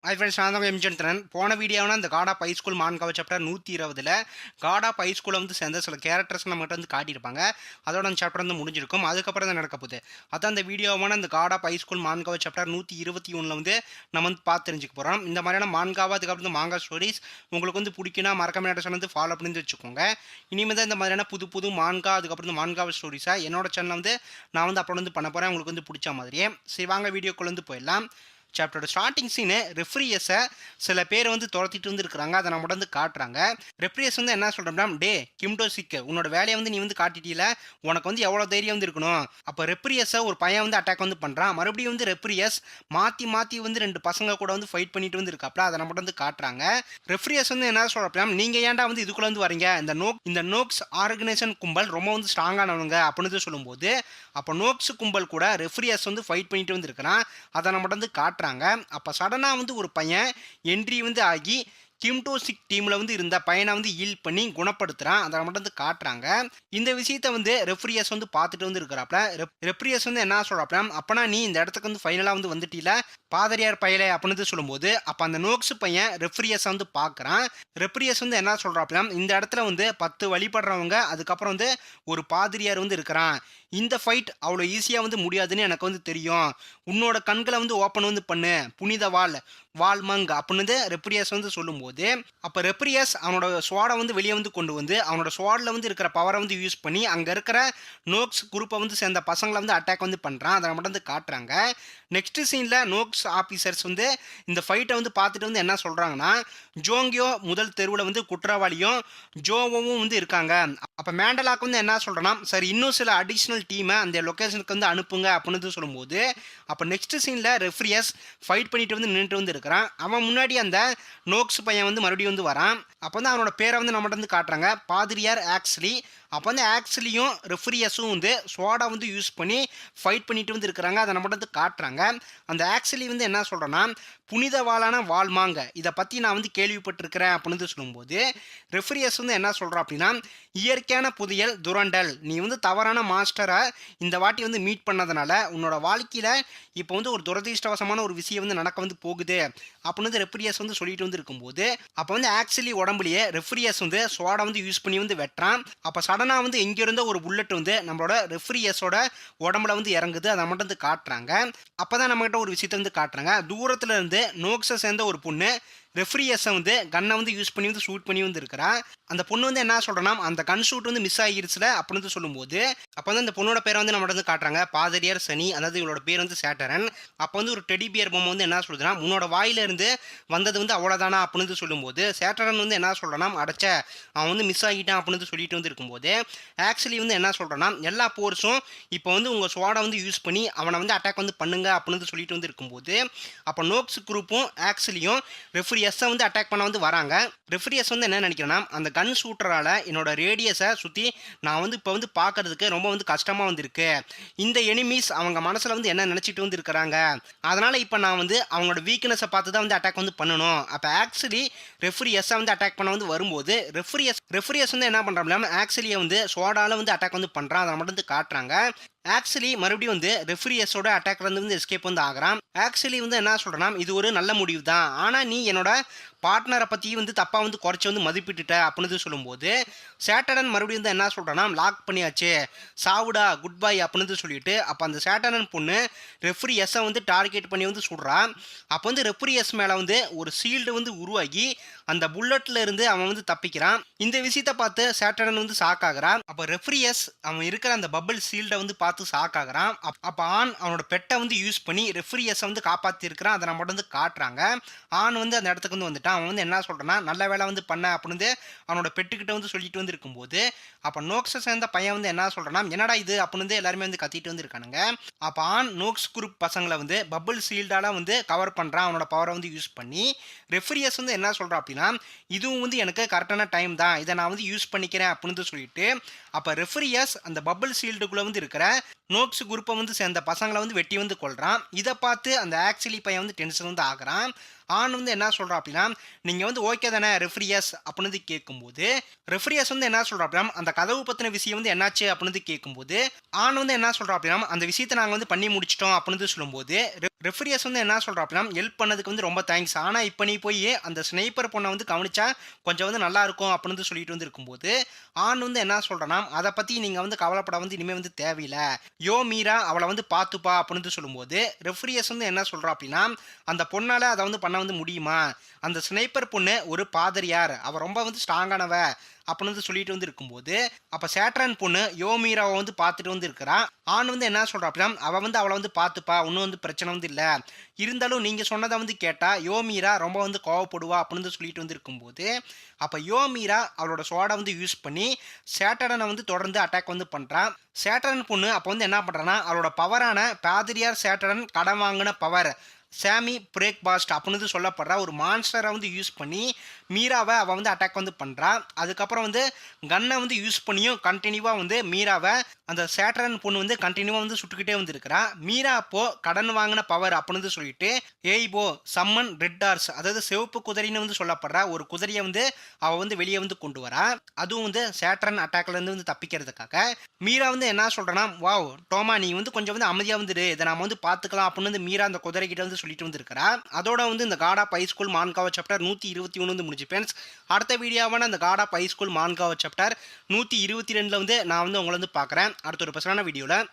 Hi friends, நான் தான் எம்ஜென்ட்ரன். போன வீடியோனா இந்த God of High School manhwa chapter 120ல காட் ஆஃப் ஹைஸ்கூல வந்து சேர்ந்த சில கேரக்டர்ஸ் நம்மகிட்ட வந்து காட்டியிருப்பாங்க. அதோட அந்த சாப்டர் வந்து முடிஞ்சிருக்கும். அதுக்கப்புறம் தான் நடக்க போகுது. அதான் இந்த வீடியோவான இந்த God of High School manhwa chapter 121ல வந்து நம்ம வந்து பார்த்து தெரிஞ்சுக்க போகிறோம். இந்த மாதிரியான மான்காவா அதுக்கப்புறம் இந்த மாங்கா ஸ்டோரிஸ் உங்களுக்கு வந்து பிடிக்குன்னா மறக்காம சேனல் வந்து ஃபாலோ பண்ணி வச்சுக்கோங்க. இனிமேல் தான் இந்த மாதிரியான புது புது மான்கா அதுக்கப்புறம் இந்த மான்காவ ஸ்டோரிஸை என்னோட சேனலில் வந்து நான் வந்து அப்லோட் வந்து பண்ண போகிறேன். உங்களுக்கு வந்து பிடிச்ச மாதிரியே. சரி, வாங்க வீடியோக்குள்ள வந்து போயிடலாம். சாப்டரோட ஸ்டார்டிங் சீனு ரெஃப்ரியஸை சில பேர் வந்து துரத்திட்டு வந்து இருக்கிறாங்க. அதை நம்ம வந்து காட்டுறாங்க. ரெஃப்ரியஸ் வந்து என்ன சொல்கிறோம்னா, டே கிம்டோசிக்கு உன்னோட வேலையை வந்து நீ வந்து காட்டிட்டீல, உனக்கு வந்து எவ்வளோ தைரியம் வந்து இருக்கணும். அப்போ ரெஃப்ரியஸை ஒரு பையன் வந்து அட்டாக் வந்து பண்ணுறான். மறுபடியும் வந்து ரெஃப்ரியஸ் மாற்றி மாற்றி வந்து ரெண்டு பசங்க கூட வந்து ஃபைட் பண்ணிட்டு வந்து இருக்காப்ல. அதை நம்ம வந்து காட்டுறாங்க. ரெஃப்ரியஸ் வந்து என்ன சொல்கிறப்ப, நீங்கள் ஏன்டா வந்து இதுக்குள்ளே வந்து வரீங்க, இந்த நோக்ஸ் ஆர்கனைசேஷன் கும்பல் ரொம்ப வந்து ஸ்ட்ராங்கானவங்க அப்படின்னு சொல்லும்போது, அப்போ நோக்ஸ் கும்பல் கூட ரெஃப்ரியஸ் வந்து ஃபைட் பண்ணிட்டு வந்து இருக்கிறான். அதை நம்ம வந்து காட்டுறாங்க. அப்போ சடனாக வந்து ஒரு பையன் என்ட்ரி வந்து ஆகி கிம்டோசிக் டீமில் வந்து இருந்த பையனை வந்து ஹீல் பண்ணி குணப்படுத்துகிறான். அதை மட்டும் வந்து காட்டுறாங்க. இந்த விஷயத்த வந்து ரெஃப்ரியஸ் வந்து பார்த்துட்டு வந்து இருக்கிறாப்ல. ரெஃப்ரியஸ் வந்து என்ன சொல்கிறாப்ல, அப்போனா நீ இந்த இடத்துக்கு வந்து ஃபைனலாக வந்து வந்துட்டீல பாதிரியார் பையலே அப்படின்னு சொல்லும்போது, அப்போ அந்த நோக்ஸ் பையன் ரெஃப்ரியஸ் வந்து பார்க்குறான். ரெஃப்ரியஸ் வந்து என்ன சொல்கிறாப்ல, இந்த இடத்துல வந்து 10 வழிபடுறவங்க அதுக்கப்புறம் வந்து ஒரு பாதிரியார் வந்து இருக்கிறான். இந்த ஃபைட் அவ்வளோ ஈஸியாக வந்து முடியாதுன்னு எனக்கு வந்து தெரியும். உன்னோட கண்களை வந்து ஓப்பன் வந்து பண்ணு, புனித வால்மங் அப்படின்னு ரெப்ரியஸ் வந்து சொல்லும்போது, அப்போ ரெப்ரியஸ் அவனோட ஸ்வாடை வந்து வெளியே வந்து கொண்டு வந்து அவனோட ஸ்வாடில் வந்து இருக்கிற பவரை வந்து யூஸ் பண்ணி அங்கே இருக்கிற நோக்ஸ் குரூப்பை வந்து சேர்ந்த பசங்களை வந்து அட்டாக் வந்து பண்ணுறான். அதை மட்டும் வந்து காட்டுறாங்க. நெக்ஸ்ட் சீனில் நோக்ஸ் ஆஃபீஸர்ஸ் வந்து இந்த ஃபைட்டை வந்து பார்த்துட்டு வந்து என்ன சொல்கிறாங்கன்னா, ஜோங்கியோ முதல் தெருவில் வந்து குற்றவாளியும் ஜோவோவும் வந்து இருக்காங்க. அப்போ மேண்டலாக்கு வந்து என்ன சொல்கிறேன்னா, சரி இன்னும் சில அடிஷ்னல் டீமை அந்த லொக்கேஷனுக்கு வந்து அனுப்புங்க அப்படின்னு சொல்லும்போது, அப்போ நெக்ஸ்ட் சீனில் ரெஃப்ரியஸ் ஃபைட் பண்ணிட்டு வந்து நின்றுட்டு வந்து இருக்கிறான். அவன் முன்னாடி அந்த நோக்ஸ் பையன் வந்து மறுபடியும் வந்து வரான். அப்போ வந்து அவனோட பேரை வந்து நம்மகிட்ட வந்து காட்டுறாங்க, பாதிரியார் ஆக்ஸ்லி. அப்போ வந்து ஆக்ஸ்லியும் ரெஃப்ரியஸும் வந்து ஸ்வாடா வந்து யூஸ் பண்ணி ஃபைட் பண்ணிட்டு வந்து இருக்கிறாங்க. அதை நம்மகிட்ட வந்து காட்டுறாங்க. அந்த ஆக்ஸ்லி வந்து என்ன சொல்கிறேன்னா, புனிதவாளான வால்மாங்க இதை பற்றி நான் வந்து கேள்விப்பட்டிருக்கிறேன் அப்படின்னு சொல்லும்போது, ரெஃப்ரியஸ் வந்து என்ன சொல்கிறான் அப்படின்னா, இயற்கையான புதையல் துரண்டல், நீ வந்து தவறான மாஸ்டரை இந்த வாட்டி வந்து மீட் பண்ணதுனால உன்னோட வாழ்க்கையில் இப்போ வந்து ஒரு துரதிருஷ்டவசமான ஒரு விஷயம் வந்து நடக்க வந்து போகுது அப்படின்னு ரெஃப்ரியஸ் வந்து சொல்லிட்டு வந்து இருக்கும்போது, அப்போ வந்து ஆக்சுவலி உடம்புலயே ரெஃப்ரியஸ் வந்து ஸ்வாடை வந்து யூஸ் பண்ணி வந்து வெட்டுறான். அப்போ சடனாக வந்து எங்கிருந்த ஒரு புல்லட் வந்து நம்மளோட ரெஃப்ரியஸோட உடம்புல வந்து இறங்குது. அதை மட்டும் வந்து காட்டுறாங்க. அப்போ தான் நம்மகிட்ட ஒரு விஷயத்தை வந்து காட்டுறாங்க. தூரத்தில் இருந்து நோக்ஸை சேர்ந்த ஒரு பொண்ணு ரெஃப்ரியஸை வந்து கன்னை வந்து யூஸ் பண்ணி வந்து ஷூட் பண்ணி வந்து இருக்கிறா. அந்த பொண்ணு வந்து என்ன சொல்கிறேன்னா, அந்த கன் ஷூட் வந்து மிஸ் ஆகிருச்சுல அப்படின்னு சொல்லும்போது, அப்போ வந்து அந்த பொண்ணோட பேரை வந்து நம்மகிட்ட வந்து காட்டுறாங்க, பாதிரியார் சனி. அதாவது இவளோட பேர் வந்து சேட்டரன். அப்போ வந்து ஒரு டெடி பியர் பொம்மை வந்து என்ன சொல்லுதுன்னா, உன்னோட வாயிலிருந்து வந்தது வந்து அவ்வளோதானா அப்படின்னு சொல்லும்போது, சேட்டரன் வந்து என்ன சொல்கிறேன்னா, அடைச்ச அவன் வந்து மிஸ் ஆகிட்டான் அப்படின்னு சொல்லிட்டு வந்து இருக்கும்போது, ஆக்சுவலி வந்து என்ன சொல்கிறேன்னா, எல்லா போர்ஸும் இப்போ வந்து உங்கள் ஸ்வாடை வந்து யூஸ் பண்ணி அவனை வந்து அட்டாக் வந்து பண்ணுங்க அப்படின்னு சொல்லிட்டு வந்து இருக்கும்போது, அப்போ நோக்ஸ் குரூப்பும் ஆக்சுவலியும் ரெஃப்ரியஸை வந்து அட்டாக் பண்ண வந்து வராங்க. ரெஃப்ரியஸ் வந்து என்ன நினைக்கிறேன்னா, அந்த கன் ஷூட்டரால் என்னோட ரேடியஸை சுற்றி நான் வந்து இப்போ வந்து பார்க்கறதுக்கு ரொம்ப வந்து கஷ்டமாக வந்துருக்கு. இந்த எனிமீஸ் அவங்க மனசில் வந்து என்ன நினச்சிட்டு வந்து இருக்கிறாங்க. அதனால் இப்போ நான் வந்து அவங்களோட வீக்னஸை பார்த்து தான் வந்து அட்டாக் வந்து பண்ணணும். அப்போ ஆக்சுவலி ரெஃப்ரியஸை வந்து அட்டாக் பண்ண வந்து வரும்போது, ரெஃப்ரியஸ் வந்து என்ன பண்ணுறாங்க, ஆக்சுவலியை வந்து ஸ்வாடால் வந்து அட்டாக் வந்து பண்ணுறான். அதை மட்டும் வந்து காட்டுறாங்க. ஆக்சுவலி மறுபடியும் வந்து ரெஃப்ரியஸோட அட்டாக்லேருந்து வந்து எஸ்கேப் வந்து ஆகிறான். ஆக்சுவலி வந்து என்ன சொல்கிறேன்னா, இது ஒரு நல்ல முடிவு தான். ஆனால் நீ என்னோட பார்ட்னரை பற்றி வந்து தப்பாக வந்து குறைச்சி வந்து மதிப்பிட்டுட்ட அப்படின்னு சொல்லும்போது, சேட்டர்டன் மறுபடியும் வந்து என்ன சொல்கிறேன்னா, லாக் பண்ணியாச்சு, சாவுடா குட் பை அப்படின்னு சொல்லிட்டு, அப்போ அந்த சேட்டர்டன் பொண்ணு ரெஃப்ரியஸை வந்து டார்கெட் பண்ணி வந்து சுடுறா. அப்போ வந்து ரெஃப்ரியஸ் மேலே வந்து ஒரு ஷீல்டு வந்து உருவாகி அந்த புல்லட்டில் இருந்து அவன் வந்து தப்பிக்கிறான். இந்த விஷயத்தை பார்த்து சேட்டர்டன் வந்து ஷாக் ஆகிறான். அப்போ ரெஃப்ரியஸ் அவன் இருக்கிற அந்த பபிள் ஷீல்டை வந்து பார்த்து ஷாக் ஆகிறான். அப்போ ஆண் அவனோட பெட்டை வந்து யூஸ் பண்ணி ரெஃப்ரியஸை வந்து காப்பாற்றிருக்கிறான். அதை நம்ம வந்து காட்டுறாங்க. ஆண் வந்து அந்த இடத்துக்கு வந்து வந்துட்டான். அவன் வந்து என்ன சொல்கிறான்னா, நல்ல வேலை வந்து பண்ண அப்படின்னு அவனோட பெட்டுக்கிட்ட வந்து சொல்லிட்டு வந்து இருக்கும்போது, அப்போ நோக்ஸை சேர்ந்த பையன் வந்து என்ன சொல்கிறான்னா, என்னடா இது அப்படின்னு எல்லாருமே வந்து கத்திட்டு வந்து இருக்கானுங்க. அப்போ ஆண் நோக்ஸ் குரூப் பசங்களை வந்து பபிள் ஷீல்டால வந்து கவர் பண்ணுறான். அவனோட பவரை வந்து யூஸ் பண்ணி ரெஃப்ரியஸ் வந்து என்ன சொல்கிறான் அப்படின்னா, இதுவும் வந்து எனக்கு கரெக்டான டைம் தான், இதை நான் வந்து யூஸ் பண்ணிக்கிறேன் அப்படின்னு சொல்லிட்டு, அப்போ ரெஃப்ரியஸ் அந்த பபிள் ஷீல்டுக்குள்ளே வந்து இருக்கிற நோக்ஸ் குரூப்பை வந்து சேர்ந்த பசங்களை வந்து வெட்டி வந்து கொள்கிறான். இதை பார்த்து அந்த ஆக்சுவலி பையன் வந்து டென்ஷன் வந்து ஆகிறான். ஆண் வந்து என்ன சொல்றா அப்படின்னா, நீங்க வந்து ஓகே தானே ரெஃப்ரியஸ் அப்படின்னு வந்து கேட்கும்போது, ரெஃப்ரியஸ் வந்து என்ன சொல்றா அப்படின்னா, அந்த கதவு பத்தின விஷயம் வந்து என்னாச்சு அப்படின்னு வந்து கேட்கும்போது, ஆண் வந்து என்ன சொல்றா அப்படின்னா, அந்த விஷயத்த நாங்க வந்து பண்ணி முடிச்சிட்டோம் அப்படின்னு வந்து சொல்லும்போது, ரெஃப்ரியஸ் வந்து என்ன சொல்றா அப்படின்னா, ஹெல்ப் பண்ணதுக்கு வந்து ரொம்ப தேங்க்ஸ். ஆனா இப்ப நீ போய் அந்த ஸ்னைப்பர் பொண்ண வந்து கவனிச்சா கொஞ்சம் வந்து நல்லா இருக்கும் அப்படின்னு வந்து சொல்லிட்டு வந்து இருக்கும்போது, ஆண் வந்து என்ன சொல்றன்னா, அத பத்தி நீங்க வந்து கவலைப்பட வந்து இனிமே வந்து தேவையில்ல. யோ மீரா அவள வந்து பார்த்துப்பா அப்படின்னு வந்து சொல்லும்போது, ரெஃப்ரியஸ் வந்து என்ன சொல்றா அப்படின்னா, அந்த பொண்ணால அத வந்து பண்ண வந்து முடியுமா? அந்த ஸ்னைப்பர் பொண்ணு ஒரு பாதிரியார். அவ ரொம்ப வந்து ஸ்ட்ராங்கானவ அப்படின்னு வந்து சொல்லிட்டு வந்து இருக்கும்போது, அப்ப சேட்ரான் பொண்ணு யோமீராவ வந்து பார்த்துட்டு வந்து இருக்கிறா. ஆண் வந்து என்ன சொல்றா அப்படின்னா, அவ வந்து அவள வந்து பார்த்துப்பா. ஒண்ணும் வந்து பிரச்சனை வந்து இல்ல. இருந்தாலும் நீங்க சொன்னத வந்து கேட்டா, யோமீரா ரொம்ப வந்து கோவப்படுவா அப்படின்னு வந்து சொல்லிட்டு வந்து இருக்கும்போது, அப்ப யோமீரா அவளோட ஸ்வாட வந்து யூஸ் பண்ணி சேட்டர்டன வந்து தொடர்ந்து அட்டாக் வந்து பண்றா. சேட்டர்டன் பொண்ணு அப்ப வந்து என்ன பண்றான்னா, அவளோட பவரான பாதிரியார் சேட்டர்டன் கடன் வாங்குன பவர் சாமி பிரேக்பாஸ்ட் அப்படின்னு சொல்லப்படுற ஒரு மான்ஸ்டரை வந்து யூஸ் பண்ணி மீராவை அவள் வந்து அட்டாக் வந்து பண்ணுறா. அதுக்கப்புறம் வந்து கன்னை வந்து யூஸ் பண்ணியும் கண்டினியூவாக வந்து மீராவை அந்த சேட்டரன் பொண்ணு வந்து கண்டினியூவாக வந்து சுட்டுக்கிட்டே வந்து இருக்கிறா. மீரா அப்போ கடன் வாங்கின பவர் அப்படின்னு வந்து சொல்லிட்டு ஏய்போ சம்மன் ரெட் டார்ஸ் அதாவது சிவப்பு குதிரைன்னு வந்து சொல்லப்படுற ஒரு குதிரையை வந்து அவள் வந்து வெளியே வந்து கொண்டு வரா. அதுவும் வந்து சேட்டரன் அட்டாக்ல இருந்து வந்து தப்பிக்கிறதுக்காக மீரா வந்து என்ன சொல்றேன்னா, வாவ் டோமா நீ வந்து கொஞ்சம் வந்து அமைதியா வந்துடு, இதை நாம வந்து பார்த்துக்கலாம் அப்படின்னு வந்து மீரா அந்த குதிரை கிட்ட வந்து சொல்லிட்டு வந்திருக்கிறா. அதோட வந்து இந்த God of High School manhwa chapter 121 வந்து முடிஞ்சு ஃப்ரெண்ட்ஸ். அடுத்த வீடியோவான இந்த God of High School manhwa chapter 122ல வந்து நான் வந்து உங்களை வந்து பார்க்குறேன் அடுத்த ஒரு பசங்களான வீடியோவில்.